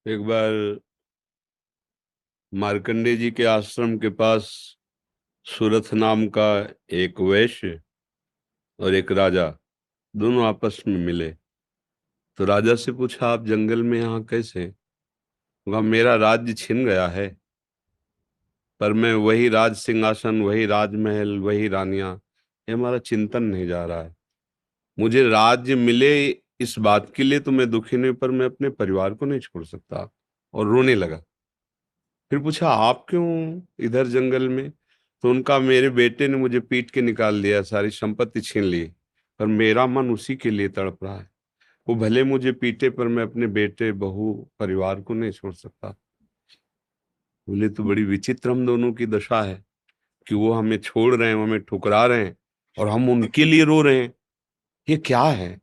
एक बार मार्कंडे जी के आश्रम के पास सुरथ नाम का एक वैश्य और एक राजा दोनों आपस में मिले। तो राजा से पूछा, आप जंगल में यहाँ कैसे? कहा, मेरा राज्य छिन गया है, पर मैं वही राज सिंहासन, वही राजमहल, वही रानियां, ये हमारा चिंतन नहीं जा रहा है। मुझे राज्य मिले इस बात के लिए तो मैं दुखी नहीं, पर मैं अपने परिवार को नहीं छोड़ सकता। और रोने लगा। फिर पूछा, आप क्यों इधर जंगल में? तो उनका, मेरे बेटे ने मुझे पीट के निकाल दिया, सारी संपत्ति छीन ली, पर मेरा मन उसी के लिए तड़प रहा है। वो भले मुझे पीटे, पर मैं अपने बेटे, बहू, परिवार को नहीं छोड़ सकता। बोले, तो बड़ी विचित्र हम दोनों की दशा है कि वो हमें छोड़ रहे हैं, वो हमें ठुकरा रहे हैं, और हम उनके लिए रो रहे हैं। ये क्या है?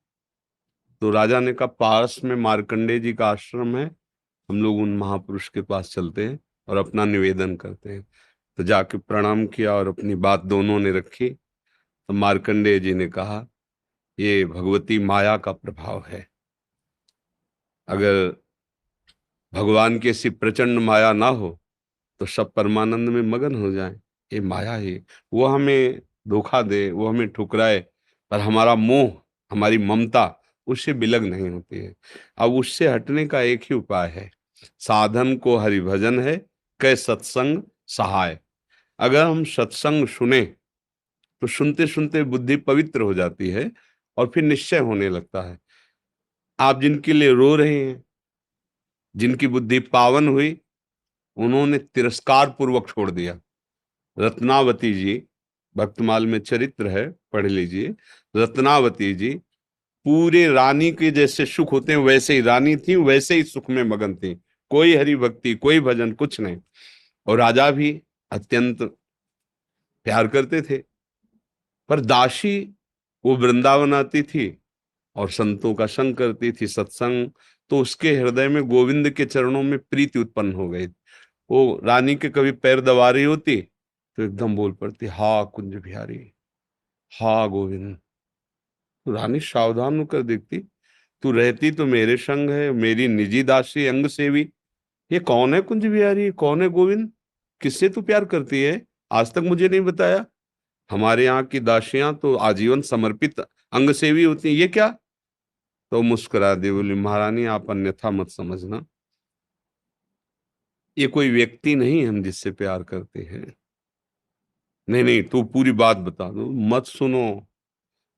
तो राजा ने कहा, पास में मार्कंडे जी का आश्रम है, हम लोग उन महापुरुष के पास चलते हैं और अपना निवेदन करते हैं। तो जाके प्रणाम किया और अपनी बात दोनों ने रखी। तो मार्कंडेय जी ने कहा, ये भगवती माया का प्रभाव है। अगर भगवान की ऐसी प्रचंड माया ना हो तो सब परमानंद में मगन हो जाएं। ये माया ही, वो हमें धोखा दे, वो हमें ठुकराए, पर हमारा मोह, हमारी ममता उससे बिलग नहीं होती है। अब उससे हटने का एक ही उपाय है, साधन को हरिभजन है, कै सत्संग सहाय। अगर हम सत्संग सुने तो सुनते सुनते बुद्धि पवित्र हो जाती है और फिर निश्चय होने लगता है। आप जिनके लिए रो रहे हैं, जिनकी बुद्धि पावन हुई, उन्होंने तिरस्कार पूर्वक छोड़ दिया। रत्नावती जी, भक्तमाल में चरित्र है, पढ़ लीजिए। रत्नावती जी पूरे रानी के जैसे सुख होते हैं वैसे ही रानी थी, वैसे ही सुख में मगन थी। कोई हरि भक्ति, कोई भजन, कुछ नहीं। और राजा भी अत्यंत प्यार करते थे। पर दासी, वो वृंदावन आती थी और संतों का संग करती थी, सत्संग। तो उसके हृदय में गोविंद के चरणों में प्रीति उत्पन्न हो गई। वो रानी के कभी पैर दबा रही होती तो एकदम बोल पड़ती, हा कुंज बिहारी, हा गोविंद। तो रानी सावधान होकर देखती, तू रहती तो मेरे संग है, मेरी निजी दासी, अंग सेवी। ये कौन है कुंज बिहारी, कौन है गोविंद? किससे तू प्यार करती है? आज तक मुझे नहीं बताया। हमारे यहाँ की दासियां तो आजीवन समर्पित अंग सेवी होती हैं, ये क्या? तो मुस्कुरा दी, बोली, महारानी आप अन्यथा मत समझना, ये कोई व्यक्ति नहीं हम जिससे प्यार करते हैं। नहीं नहीं, तू पूरी बात बता दो, मत सुनो,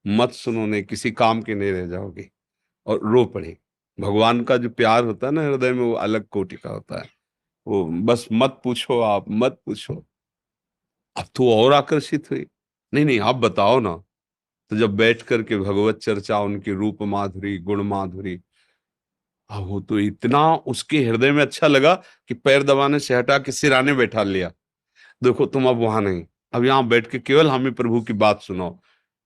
मत सुनो, नहीं किसी काम के नहीं रह जाओगे। और रो पड़े। भगवान का जो प्यार होता है ना हृदय में, वो अलग कोटि का होता है। वो बस मत पूछो, आप मत पूछो। अब तो और आकर्षित हुई, नहीं नहीं आप बताओ ना। तो जब बैठ करके भगवत चर्चा, उनकी रूप माधुरी, गुण माधुरी, अब वो तो इतना उसके हृदय में अच्छा लगा कि पैर दबाने से हटा के सिराने बैठा लिया। देखो तुम अब वहां नहीं, अब यहाँ बैठ के केवल हमें प्रभु की बात सुनाओ।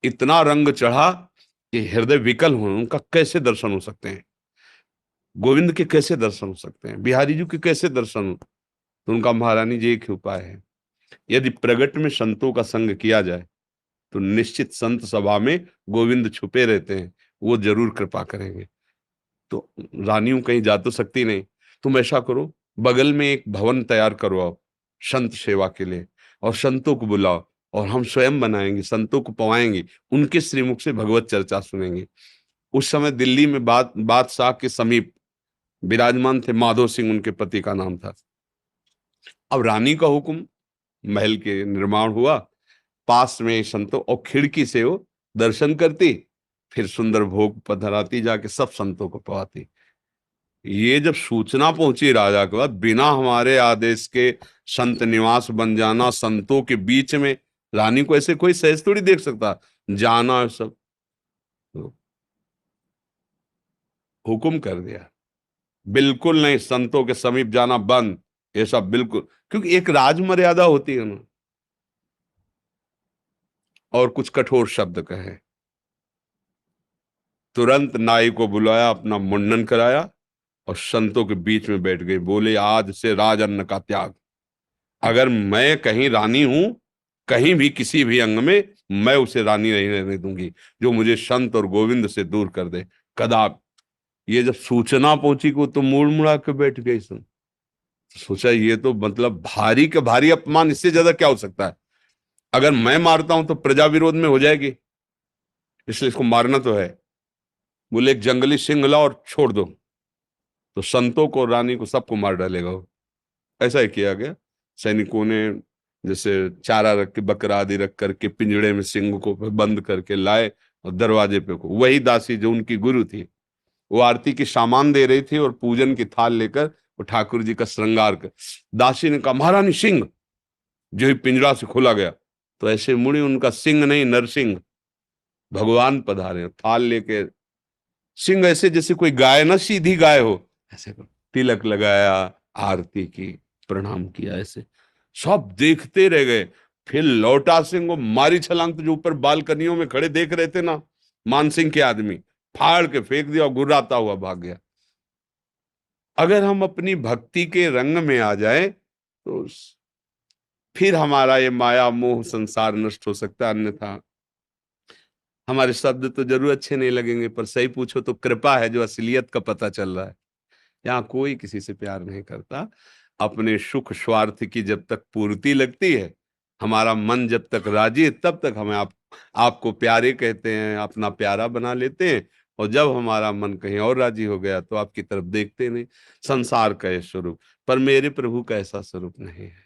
इतना रंग चढ़ा कि हृदय विकल हो, उनका कैसे दर्शन हो सकते हैं? गोविंद के कैसे दर्शन हो सकते हैं? बिहारी जी के कैसे दर्शन हो? तो उनका, महारानी जी एक ही उपाय है, यदि प्रगट में संतों का संग किया जाए तो निश्चित संत सभा में गोविंद छुपे रहते हैं, वो जरूर कृपा करेंगे। तो रानियों कहीं जा तो सकती नहीं, तुम ऐसा करो, बगल में एक भवन तैयार करवाओ संत सेवा के लिए, और संतों को बुलाओ, और हम स्वयं बनाएंगे, संतों को पवाएंगे, उनके श्रीमुख से भगवत चर्चा सुनेंगे। उस समय दिल्ली में बादशाह के समीप विराजमान थे माधो सिंह, उनके पति का नाम था। अब रानी का हुक्म, महल के निर्माण हुआ, पास में संतों, और खिड़की से वो दर्शन करती, फिर सुंदर भोग पधराती, जाके सब संतों को पवाती। ये जब सूचना पहुंची राजा के पास, बिना हमारे आदेश के संत निवास बन जाना, संतों के बीच में, रानी को ऐसे कोई सहज थोड़ी देख सकता, जाना सब। तो हुक्म कर दिया, बिल्कुल नहीं, संतों के समीप जाना बंद, ये सब बिल्कुल, क्योंकि एक राज मर्यादा होती है ना। और कुछ कठोर शब्द कहे, तुरंत नाई को बुलाया, अपना मुंडन कराया, और संतों के बीच में बैठ गई। बोले, आज से राज अन्न का त्याग। अगर मैं कहीं रानी हूं, कहीं भी किसी भी अंग में, मैं उसे रानी नहीं रहने दूंगी जो मुझे संत और गोविंद से दूर कर दे, कदापि। ये जब सूचना पहुंची को तो मुड़ मुड़ा के बैठ गई सुन। तो सोचा ये तो मतलब भारी के भारी अपमान, इससे ज्यादा क्या हो सकता है। अगर मैं मारता हूं तो प्रजा विरोध में हो जाएगी, इसलिए इसको मारना तो है। बोले एक जंगली सिंह लाओ और छोड़ दो, तो संतों को, रानी को, सबको मार डालेगा वो। ऐसा ही किया गया। सैनिकों ने जैसे चारा रख के, बकरा आदि रख करके पिंजड़े में सिंह को बंद करके लाए और दरवाजे पे को, वही दासी जो उनकी गुरु थी, वो आरती की सामान दे रही थी और पूजन की थाल लेकर वो ठाकुर जी का श्रृंगार कर। दासी ने कहा महारानी सिंह, जो ही पिंजरा से खोला गया तो ऐसे मुड़ी, उनका सिंह नहीं नरसिंह भगवान पधारे, थाल लेके। सिंह ऐसे जैसे कोई गाय ना, सीधी गाय हो ऐसे करो, तिलक लगाया, आरती की, प्रणाम किया, ऐसे सब देखते रह गए। फिर लौटा सिंह को मारी छलांग, तो जो ऊपर बालकनियों में खड़े देख रहे थे ना मान सिंह के आदमी, फाड़ के फेंक दिया और गुर्राता हुआ भाग गया। अगर हम अपनी भक्ति के रंग में आ जाए तो फिर हमारा ये माया मोह संसार नष्ट हो सकता है, अन्यथा हमारे शब्द तो जरूर अच्छे नहीं लगेंगे, पर सही पूछो तो कृपा है जो असलियत का पता चल रहा है। यहाँ कोई किसी से प्यार नहीं करता। अपने सुख स्वार्थ की जब तक पूर्ति लगती है, हमारा मन जब तक राजी है, तब तक हमें आपको प्यारे कहते हैं, अपना प्यारा बना लेते हैं। और जब हमारा मन कहीं और राजी हो गया तो आपकी तरफ देखते नहीं। संसार का ये स्वरूप, पर मेरे प्रभु का ऐसा स्वरूप नहीं है।